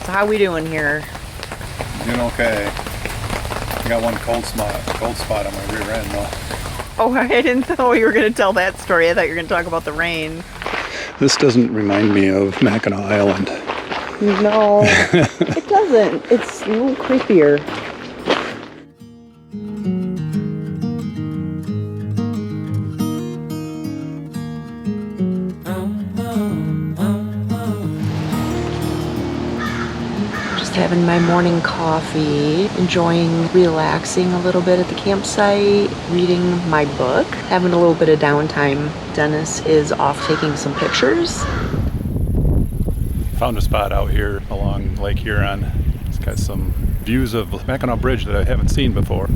So how we doing here? Doing okay. I got one cold spot on my rear end though. Oh, I didn't know you were going to tell that story. I thought you were going to talk about the rain. This doesn't remind me of Mackinac Island. No, it doesn't. It's a little creepier. Having my morning coffee, enjoying relaxing a little bit at the campsite, reading my book, having a little bit of downtime. Dennis is off taking some pictures. Found a spot out here along Lake Huron. It's got some views of Mackinac Bridge that I haven't seen before.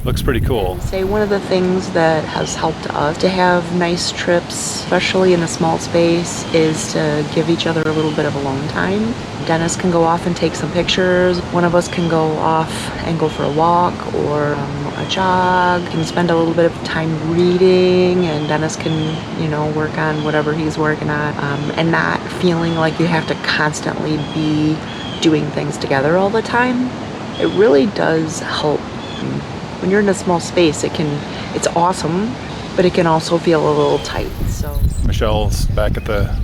Looks pretty cool. Say one of the things that has helped us to have nice trips, especially in a small space, is to give each other a little bit of alone time. Dennis can go off and take some pictures. One of us can go off and go for a walk or a jog. Can spend a little bit of time reading, and Dennis can, work on whatever he's working on, and not feeling like you have to constantly be doing things together all the time. It really does help. When you're in a small space, it's awesome, but it can also feel a little tight. So Michelle's back at the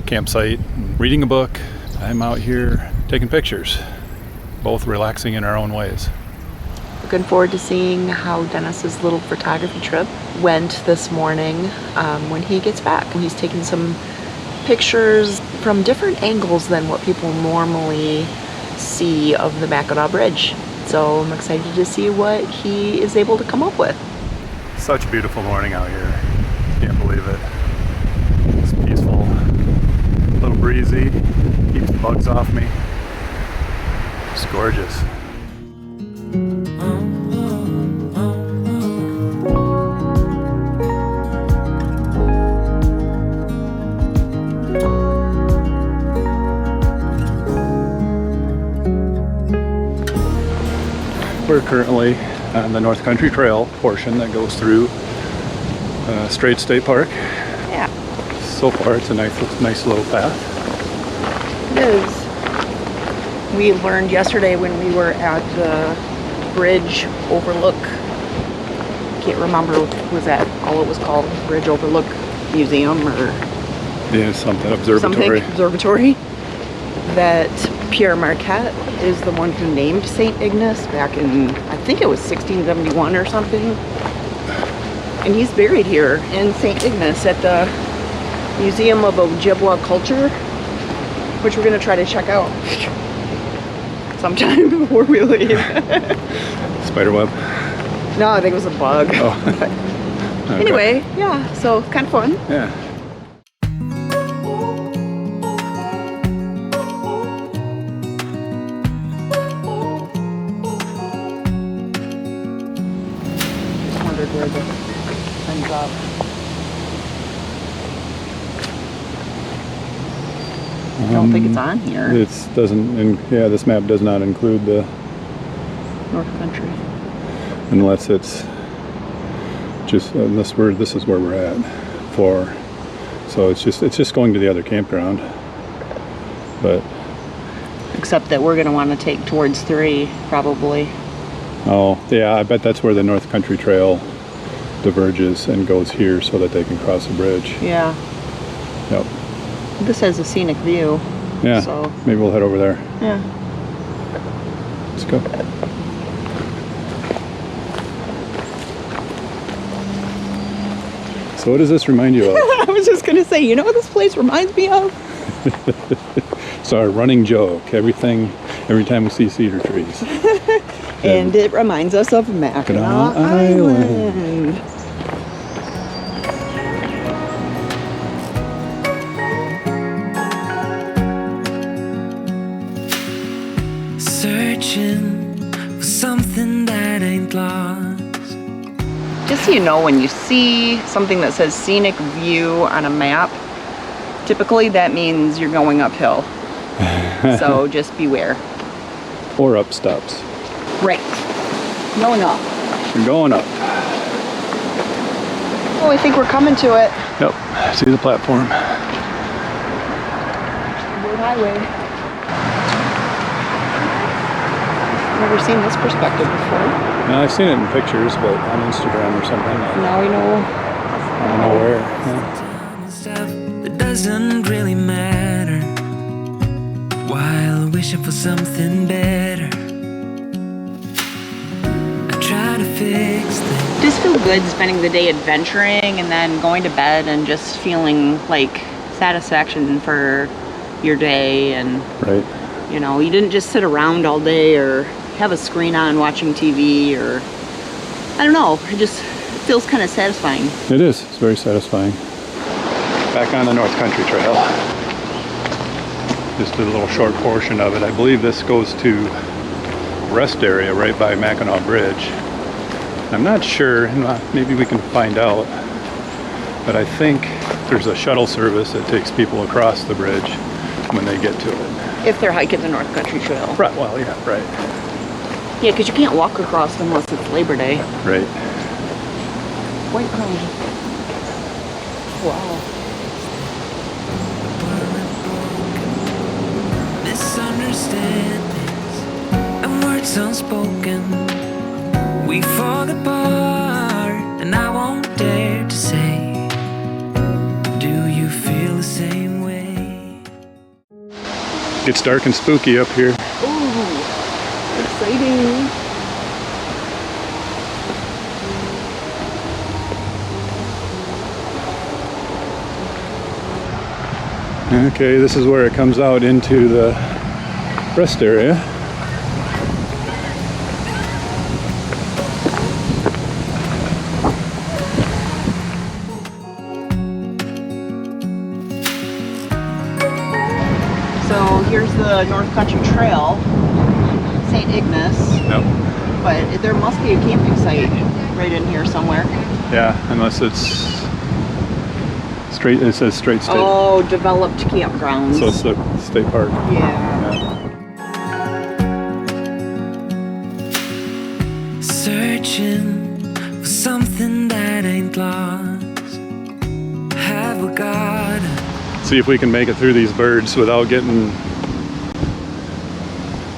campsite reading a book. I'm out here taking pictures, both relaxing in our own ways. Looking forward to seeing how Dennis's little photography trip went this morning when he gets back. He's taking some pictures from different angles than what people normally see of the Mackinac Bridge. So I'm excited to see what he is able to come up with. Such a beautiful morning out here. Can't believe it. It's peaceful, a little breezy, keeps the bugs off me. It's gorgeous. We're currently on the North Country Trail portion that goes through Strait State Park. Yeah. So far it's a nice little path. It is. We learned yesterday when we were at the bridge overlook. Can't remember, was that all it was called? Bridge Overlook Museum or Yeah, something observatory. Observatory. That Pierre Marquette is the one who named St. Ignace back in, I think it was 1671 or something. And he's buried here in St. Ignace at the Museum of Ojibwa Culture, which we're going to try to check out sometime before we leave. Spiderweb? No, I think it was a bug. Oh. Okay. Anyway, yeah, so kind of fun. Yeah. Where the ends up. I don't think it's on here. This map does not include the North Country. unless it's just this is where we're at. So it's just going to the other campground. But Except that we're going to want to take towards 3 probably. oh yeah, I bet that's where the North Country Trail diverges and goes here so that they can cross the bridge. Yeah. Yep. This has a scenic view. Yeah. So Maybe we'll head over there. yeah. Let's go. So what does this remind you of? I was just going to say, you know what this place reminds me of? It's our running joke. Every time we see cedar trees. And it reminds us of Mackinac Island. Searching for something that ain't lost. Just so you know, when you see something that says scenic view on a map, typically that means you're going uphill. So just beware. Or up steps. Right. Going up. We're going up. Oh, I think we're coming to it. Yep. See the platform. Road highway. Never seen this perspective before. No, I've seen it in pictures, but on Instagram or something. Now we know. I don't know where. Yeah. Stuff that doesn't really matter, while wishing for something better. I try to fix things. Just feel good spending the day adventuring and then going to bed and just feeling like satisfaction for your day. And Right. you know, you didn't just sit around all day or have a screen on watching TV, or I don't know, it feels kind of satisfying. It is. It's very satisfying. Back on the North Country Trail. Just did a little short portion of it. I believe this goes to rest area right by Mackinac Bridge. I'm not sure, maybe we can find out, but I think there's a shuttle service that takes people across the bridge when they get to it. If they're hiking the North Country Trail. Right, well, yeah, right. Yeah, because you can't walk across unless it's Labor Day. Right. Quite early. Wow. Misunderstandings and words unspoken, we fall apart, and I won't dare to say, do you feel the same way? It's dark and spooky up here. Ooh, exciting. Okay, this is where it comes out into the rest area. So here's the North Country Trail, St. Ignace, Yep. but there must be a camping site right in here somewhere. Yeah, unless it's straight, it says straight state. Oh, developed campgrounds. So it's the state park. Yeah. Searching for something that ain't lost. Have we got it? See if we can make it through these birds without getting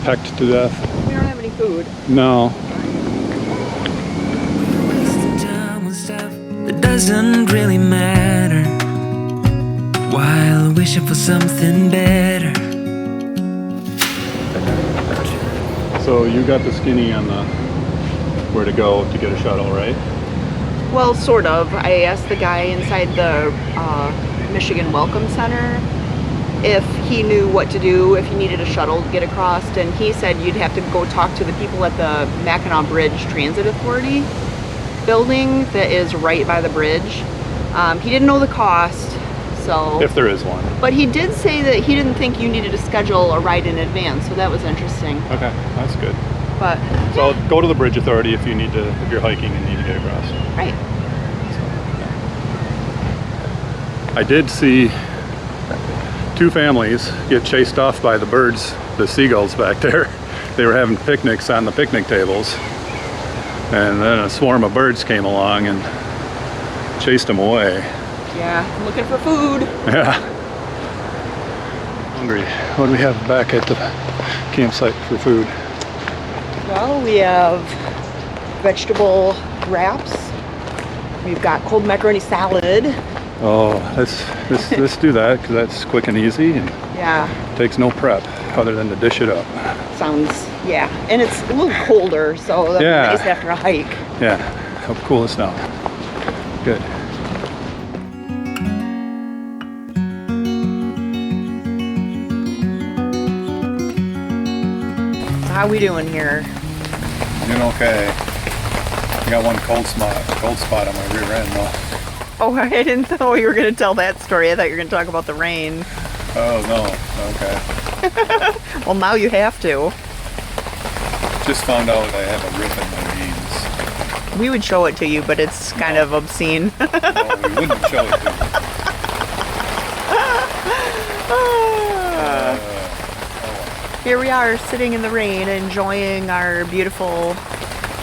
pecked to death. We don't have any food. No. Wasting time on stuff that doesn't really matter, while wishing for something better. So you got the skinny on the where to go to get a shuttle, right? Well, sort of. I asked the guy inside the Michigan Welcome Center if he knew what to do if he needed a shuttle to get across, and he said you'd have to go talk to the people at the Mackinac Bridge Transit Authority building that is right by the bridge. He didn't know the cost, so... If there is one. But he did say that he didn't think you needed to schedule a ride in advance, so that was interesting. Okay, that's good. But So go to the bridge authority if you need to, if you're hiking and need to get across. right. I did see two families get chased off by the birds, the seagulls back there. They were having picnics on the picnic tables, and then a swarm of birds came along and chased them away. Yeah, looking for food. Yeah. Hungry. What do we have back at the campsite for food? Well, we have vegetable wraps. We've got cold macaroni salad. Oh, let's do that, because that's quick and easy and Yeah, takes no prep other than to dish it up. sounds, yeah. And it's a little colder, so that's Yeah. nice after a hike. Yeah, help cool us down. Good. How we doing here? Doing okay. I got one cold spot on my rear end though. Oh, I didn't know you were going to tell that story. I thought you were going to talk about the rain. Oh no, okay. Well, now you have to. Just found out I have a rip in my jeans. We would show it to you, but it's kind of obscene. No, we wouldn't show it to you. Here we are sitting in the rain, enjoying our beautiful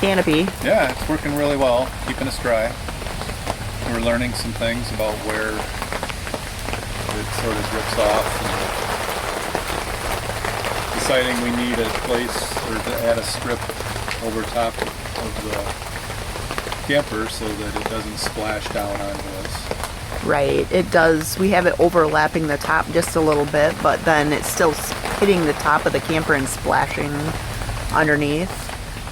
canopy. Yeah, it's working really well, keeping us dry. We're learning some things about where it sort of drips off. And the deciding we need a place or to add a strip over top of the camper so that it doesn't splash down onto us. Right, it does. We have it overlapping the top just a little bit, but then it's still hitting the top of the camper and splashing underneath.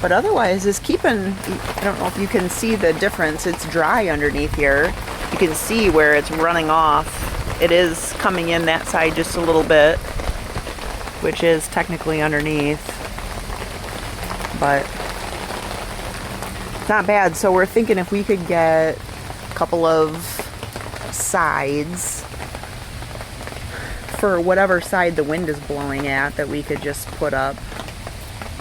But otherwise, it's keeping, I don't know if you can see the difference. It's dry underneath here. You can see where it's running off. It is coming in that side just a little bit, which is technically underneath, but it's not bad. So we're thinking if we could get a couple of sides for whatever side the wind is blowing at that we could just put up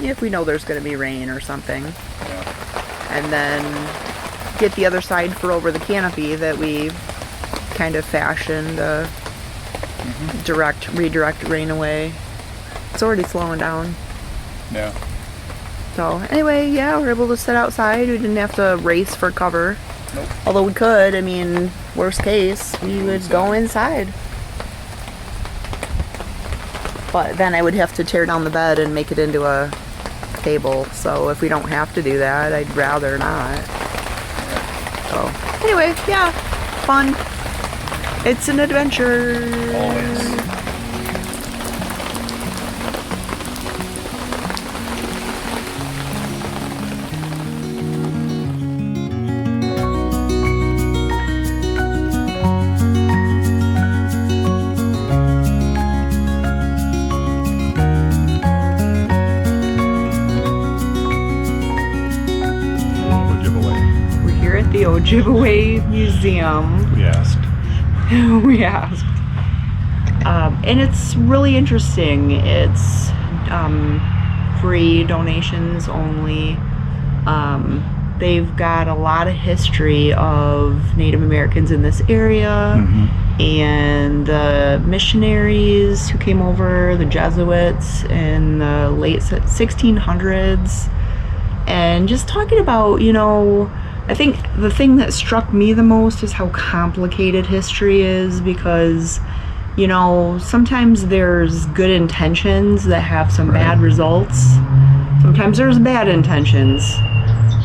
if we know there's going to be rain or something. Yeah. And then get the other side for over the canopy that we kind of fashioned to redirect rain away. It's already slowing down. Yeah. So anyway, yeah, we're able to sit outside. We didn't have to race for cover. Nope. Although we could, I mean, worst case, we would go inside. But then I would have to tear down the bed and make it into a table. So if we don't have to do that, I'd rather not. So anyway, yeah, fun. It's an adventure. Always. The Ojibwa Museum. We asked. We asked. And it's really interesting. It's free, donations only. They've got a lot of history of Native Americans in this area, and the missionaries who came over, the Jesuits in the late 1600s, and just talking about, you know, I think the thing that struck me the most is how complicated history is, because, you know, sometimes there's good intentions that have some bad results. Sometimes there's bad intentions,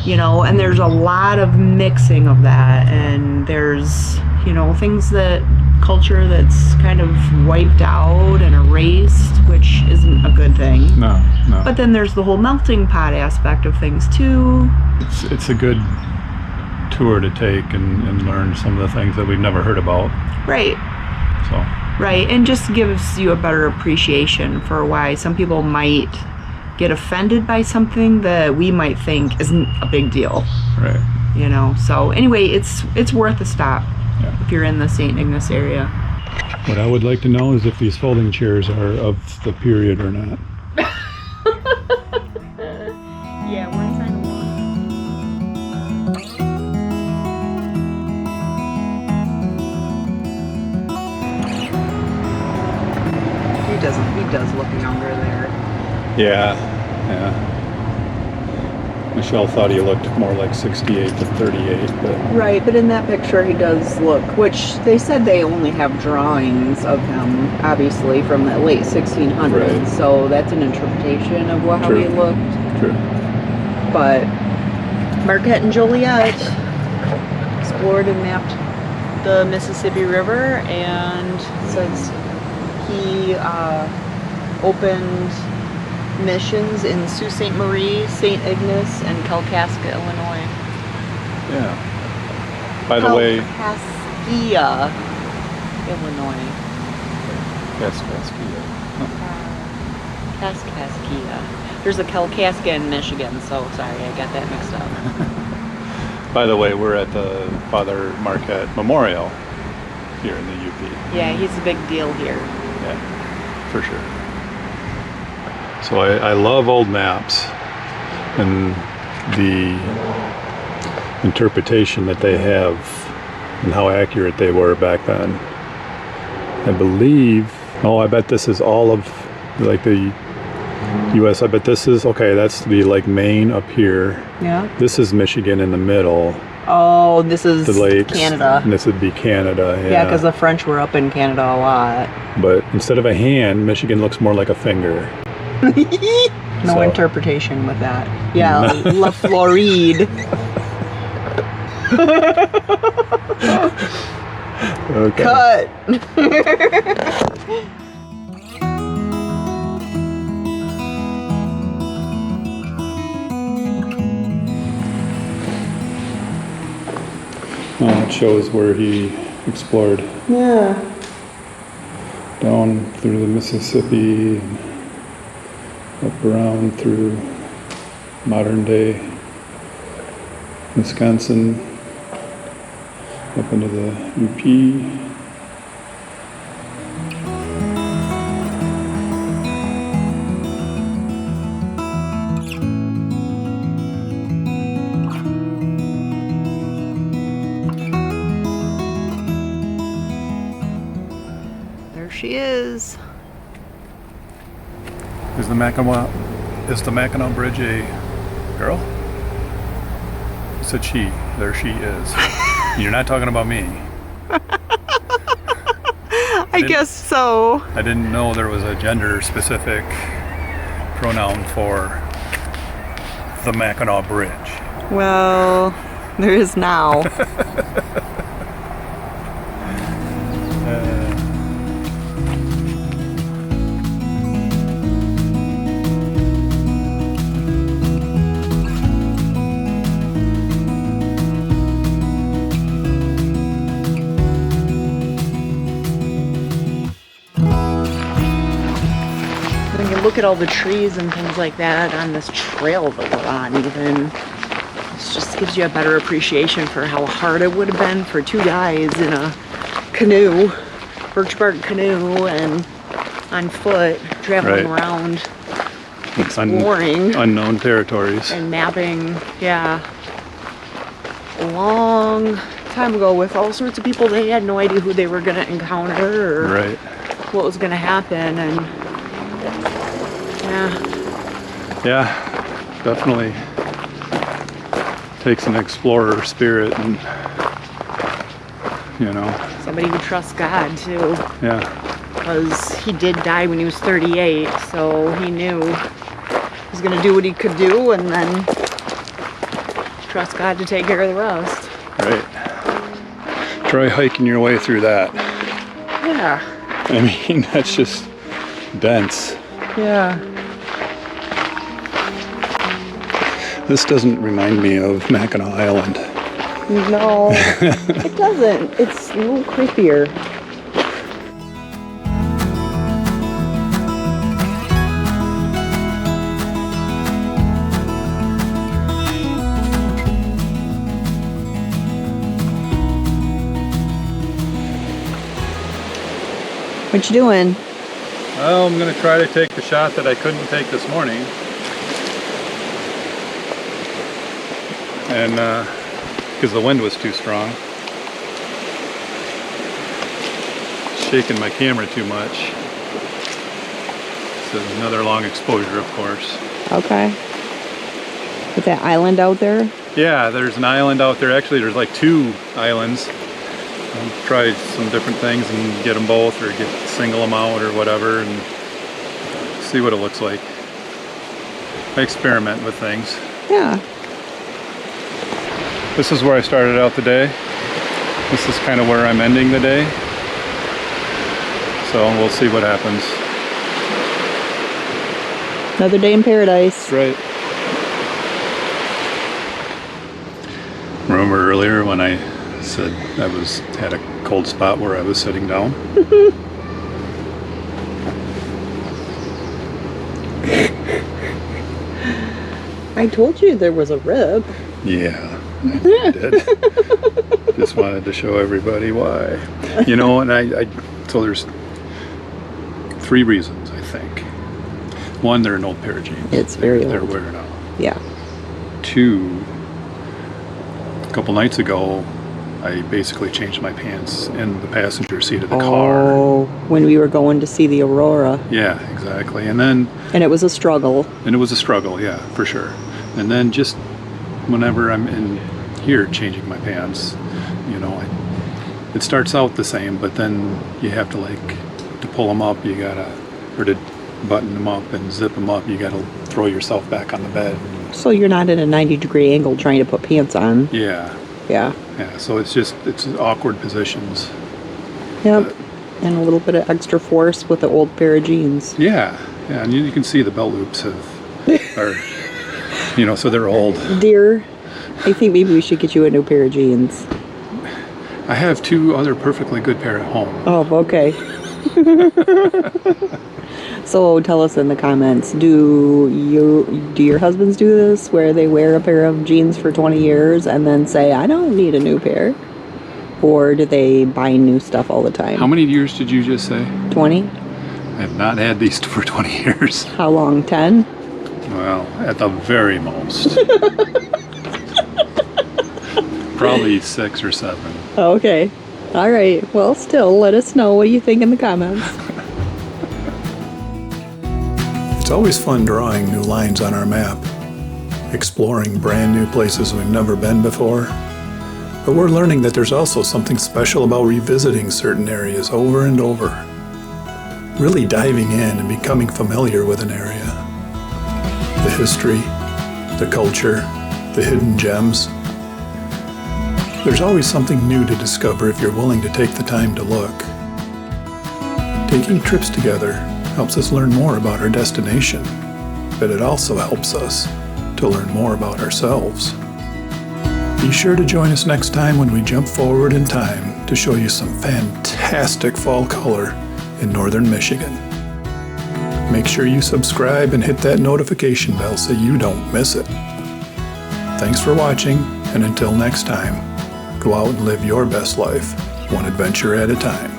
you know, and there's a lot of mixing of that. And there's, you know, things that culture that's kind of wiped out and erased, which isn't a good thing. No. But then there's the whole melting pot aspect of things too. It's a good tour to take and learn some of the things that we've never heard about. Right. So. Right, and just gives you a better appreciation for why some people might get offended by something that we might think isn't a big deal. Right. You know, so anyway, it's worth a stop if you're in the St. Ignace area. What I would like to know is if these folding chairs are of the period or not. Yeah, we're inside the wall. He does look younger there. Yeah. Michelle thought he looked more like 68 to 38, but... Right, but in that picture he does look, which they said they only have drawings of him, obviously, from the late 1600s, right. So that's an interpretation of how he looked. True. But Marquette and Joliet explored and mapped the Mississippi River, and says he opened missions in Sault Ste. Marie, St. Ignace, and Kalkaska, Illinois. Yeah. By the way... Kalkaska, Illinois. Kaskaskia. There's a Kalkaska in Michigan, so sorry, I got that mixed up. By the way, we're at the Father Marquette Memorial here in the UP. Yeah, he's a big deal here. Yeah, for sure. So I love old maps and the interpretation that they have and how accurate they were back then. I believe, I bet this is all of like the US. I bet this is, okay, that's the like Maine up here. Yeah. This is Michigan in the middle. Oh, this is The lakes. Canada. And this would be Canada, Yeah, because the French were up in Canada a lot. But instead of a hand, Michigan looks more like a finger. No So- interpretation with that. Yeah, No. La Floride. Okay. Cut. It shows where he explored Yeah. down through the Mississippi and up around through modern day Wisconsin, up into the UP. There she is. Is the Mackinac Bridge a girl? I said she. There she is. You're not talking about me. I guess so. I didn't know there was a gender specific pronoun for the Mackinac Bridge. Well, there is now. When you look at all the trees and things like that on this trail that we're on, even, it just gives you a better appreciation for how hard it would have been for two guys in a canoe, birch bark canoe, and on foot, traveling Right. around, It's exploring unknown territories. and mapping. Yeah, a long time ago with all sorts of people. They had no idea who they were gonna encounter or Right. what was gonna happen, and yeah. Yeah, definitely takes an explorer spirit and, you know, Somebody who trusts God too, yeah, because he did die when he was 38, so he knew he was gonna do what he could do, and then trust God to take care of the rest. right. Try hiking your way through that. Yeah, I mean, that's just dense. yeah. This doesn't remind me of Mackinac Island. No, it doesn't. It's a little creepier. What you doing? Well, I'm going to try to take the shot that I couldn't take this morning. And because the wind was too strong. Shaking my camera too much. So another long exposure, of course. Okay. With that island out there? Yeah, there's an island out there. Actually, there's like two islands. I'll try some different things and get them both, or single them out or whatever, and see what it looks like. I experiment with things. Yeah. This is where I started out the day. This is kind of where I'm ending the day. So we'll see what happens. Another day in paradise. Right. Remember earlier when I said I had a cold spot where I was sitting down? I told you there was a rip. Yeah, I did. Just wanted to show everybody why. You know, and so there's three reasons, I think. One, they're an old pair of jeans. It's very They're old. wearing out. Yeah. Two, a couple nights ago, I basically changed my pants in the passenger seat of the car. Oh, when we were going to see the aurora. Yeah, exactly. And then, And it was a struggle. and it was a struggle, yeah, for sure. And then just whenever I'm in here changing my pants, you know, it starts out the same, but then you have to to pull them up, you gotta, or to button them up and zip them up, you got to throw yourself back on the bed. So you're not at a 90-degree angle trying to put pants on. Yeah. Yeah. Yeah, so it's awkward positions. Yep. And a little bit of extra force with the old pair of jeans. Yeah, and you can see the belt loops are, so they're old. Dear, I think maybe we should get you a new pair of jeans. I have 2 other perfectly good pair at home. Oh, okay. So tell us in the comments, do your husbands do this, where they wear a pair of jeans for 20 years and then say, I don't need a new pair? Or do they buy new stuff all the time? How many years did you just say? 20? I have not had these for 20 years. How long? 10? Well, at the very most. Probably 6 or 7. Okay. All right. Well, still, let us know what you think in the comments. It's always fun drawing new lines on our map, exploring brand new places we've never been before. But we're learning that there's also something special about revisiting certain areas over and over. Really diving in and becoming familiar with an area. The history, the culture, the hidden gems. There's always something new to discover if you're willing to take the time to look. Taking trips together helps us learn more about our destination, but it also helps us to learn more about ourselves. Be sure to join us next time when we jump forward in time to show you some fantastic fall color in northern Michigan. Make sure you subscribe and hit that notification bell so you don't miss it. Thanks for watching, and until next time, go out and live your best life, one adventure at a time.